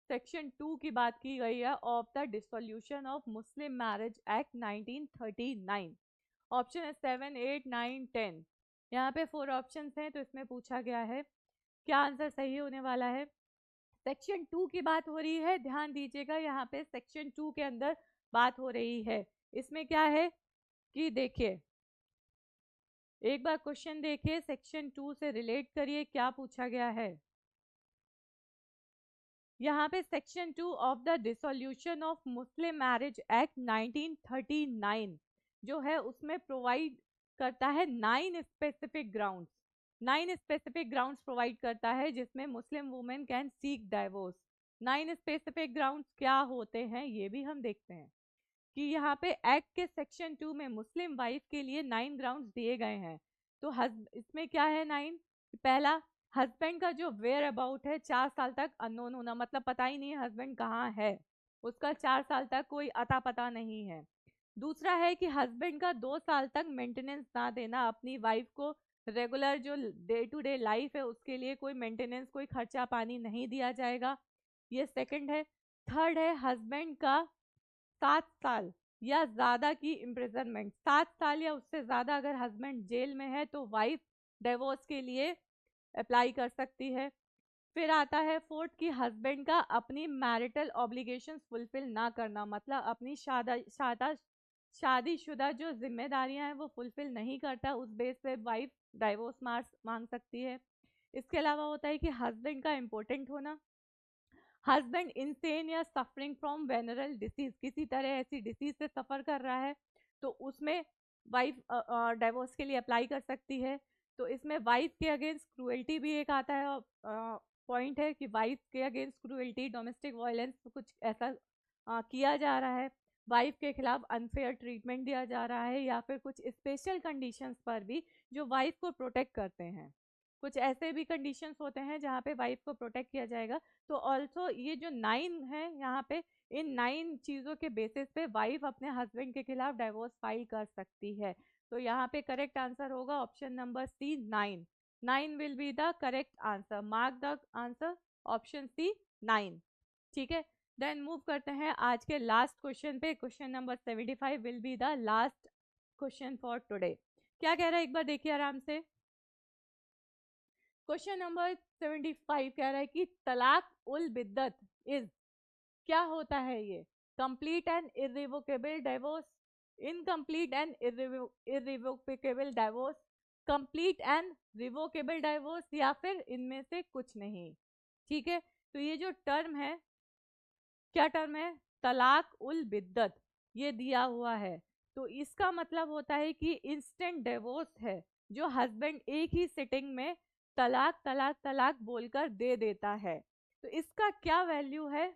Section 2 की बात की गई है of the dissolution of Muslim marriage act 1939। Option है 7, 8, 9, 10। यहाँ पे 4 ऑप्शंस हैं, तो इसमें पूछा गया है क्या आंसर सही होने वाला है। सेक्शन 2 की बात हो रही है, ध्यान दीजिएगा यहाँ पे सेक्शन 2 के अंदर बात हो रही है। इसमें क्या है कि देखिए, एक बार क्वेश्चन देखिए, सेक्शन 2 से रिलेट करिए क्या पूछा गया है। यहाँ पे section 2 of the dissolution of Muslim marriage act 1939 जो है उसमें प्रोवाइड करता है 9 specific grounds. 9 specific grounds provide करता है जिसमें Muslim women can seek divorce. 9 specific grounds क्या होते हैं ये भी हम देखते हैं कि यहाँ पे एक्ट के सेक्शन 2 में मुस्लिम वाइफ के लिए 9 ग्राउंड्स दिए गए हैं। तो इसमें क्या है 9, पहला हस्बैंड का जो वेयर अबाउट है 4 साल तक अननोन होना, मतलब पता ही नहीं है हस्बैंड कहाँ है, उसका 4 साल तक कोई अता पता नहीं है। दूसरा है कि हस्बैंड का 2 साल तक मेंटेनेंस ना देना, अपनी वाइफ को रेगुलर जो डे टू डे लाइफ है उसके लिए कोई मेंटेनेंस कोई खर्चा पानी नहीं दिया जाएगा, ये सेकंड है। थर्ड है हस्बैंड का 7 साल या ज्यादा की इम्प्रिजनमेंट, 7 साल या उससे ज्यादा अगर हस्बैंड जेल में है तो वाइफ डिवोर्स के लिए अप्लाई कर सकती है। फिर आता है फोर्थ कि हस्बैंड का अपनी मैरिटल ऑब्लिगेशंस फुलफिल ना करना, मतलब अपनी शादीशुदा जो जिम्मेदारियां हैं वो फुलफिल नहीं करता, उस बेस पे वाइफ डाइवोर्स मांग सकती है। इसके अलावा होता है कि हस्बैंड का इम्पोर्टेंट होना, हस्बैंड इंसेन या सफरिंग फ्रॉम वेनरल डिसीज, किसी तरह ऐसी डिसीज से सफ़र कर रहा है तो उसमें वाइफ डाइवोर्स के लिए अप्लाई कर सकती है। तो इसमें वाइफ के अगेंस्ट क्रूएल्टी भी एक आता है, पॉइंट है कि वाइफ के अगेंस्ट क्रूएल्टी, डोमेस्टिक वायलेंस कुछ ऐसा किया जा रहा है, वाइफ के खिलाफ अनफेयर ट्रीटमेंट दिया जा रहा है, या फिर कुछ स्पेशल कंडीशंस पर भी जो वाइफ को प्रोटेक्ट करते हैं, कुछ ऐसे भी कंडीशंस होते हैं जहाँ पे वाइफ को प्रोटेक्ट किया जाएगा। तो ऑल्सो ये जो 9 है यहाँ पे, इन 9 चीज़ों के बेसिस पे वाइफ अपने हस्बैंड के खिलाफ डाइवोर्स फाइल कर सकती है। तो यहाँ पे करेक्ट आंसर होगा option number C 9। 9 will be the correct answer, mark the answer option C 9। ठीक है, देन मूव करते हैं आज के लास्ट क्वेश्चन पे। क्वेश्चन number 75 will be the last question for today. क्या कह रहा है एक बार देखिए आराम से। क्वेश्चन नंबर 75 कह रहा है कि तलाक उल बिद्दत इज, क्या होता है ये, complete and irrevocable divorce, incomplete and irrevocable divorce, complete and revocable divorce, या फिर इनमें से कुछ नहीं। ठीक है, तो ये जो टर्म है, क्या टर्म है, तलाक उल बिद्दत, ये दिया हुआ है। तो इसका मतलब होता है कि इंस्टेंट डिवोर्स है जो हस्बैंड एक ही सिटिंग में तलाक तलाक तलाक बोलकर दे देता है। तो इसका क्या वैल्यू है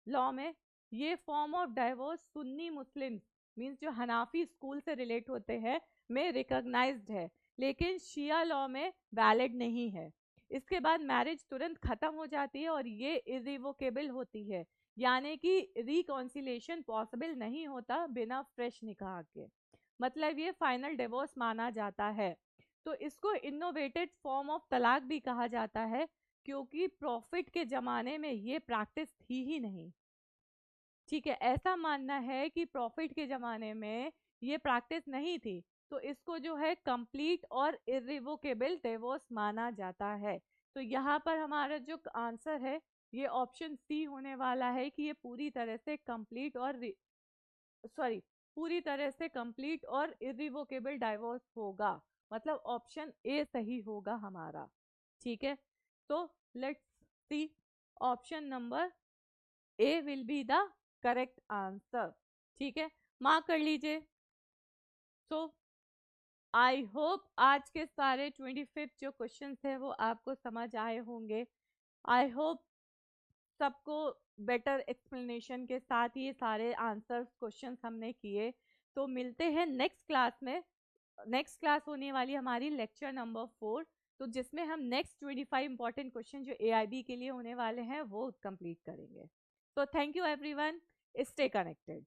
लॉ में। ये form of divorce Sunni Muslim means जो हनाफी स्कूल से रिलेट होते हैं में रिकॉग्नाइज्ड है, लेकिन शिया लॉ में वैलिड नहीं है। इसके बाद मैरिज तुरंत खत्म हो जाती है और ये इरिवोकेबल होती है, यानी कि रिकॉन्सिलेशन पॉसिबल नहीं होता बिना फ्रेश निकाह के, मतलब ये फाइनल डिवोर्स माना जाता है। तो इसको इनोवेटेड फॉर्म ऑफ तलाक भी कहा जाता है, क्योंकि प्रॉफिट के ज़माने में ये प्रैक्टिस थी ही नहीं। ठीक है, ऐसा मानना है कि प्रॉफिट के ज़माने में ये प्रैक्टिस नहीं थी, तो इसको जो है कंप्लीट और इरिवोकेबल डिवोर्स माना जाता है। तो यहाँ पर हमारा जो आंसर है ये ऑप्शन सी होने वाला है कि ये पूरी तरह से कंप्लीट और पूरी तरह से कंप्लीट और इरिवोकेबल डाइवोर्स होगा, मतलब ऑप्शन ए सही होगा हमारा। ठीक है, तो let's see, option number A will be the correct answer. ठीक है, मार्क कर लीजिए। सो आई होप आज के सारे 25 जो क्वेश्चंस है वो आपको समझ आए होंगे। आई होप सबको बेटर एक्सप्लेनेशन के साथ ये सारे आंसर्स क्वेश्चंस हमने किए। तो मिलते हैं नेक्स्ट क्लास में। नेक्स्ट क्लास होने वाली हमारी लेक्चर नंबर 4, तो जिसमें हम नेक्स्ट 25 इंपॉर्टेंट क्वेश्चन जो एआईबी के लिए होने वाले हैं वो कंप्लीट करेंगे। तो thank you everyone, stay connected.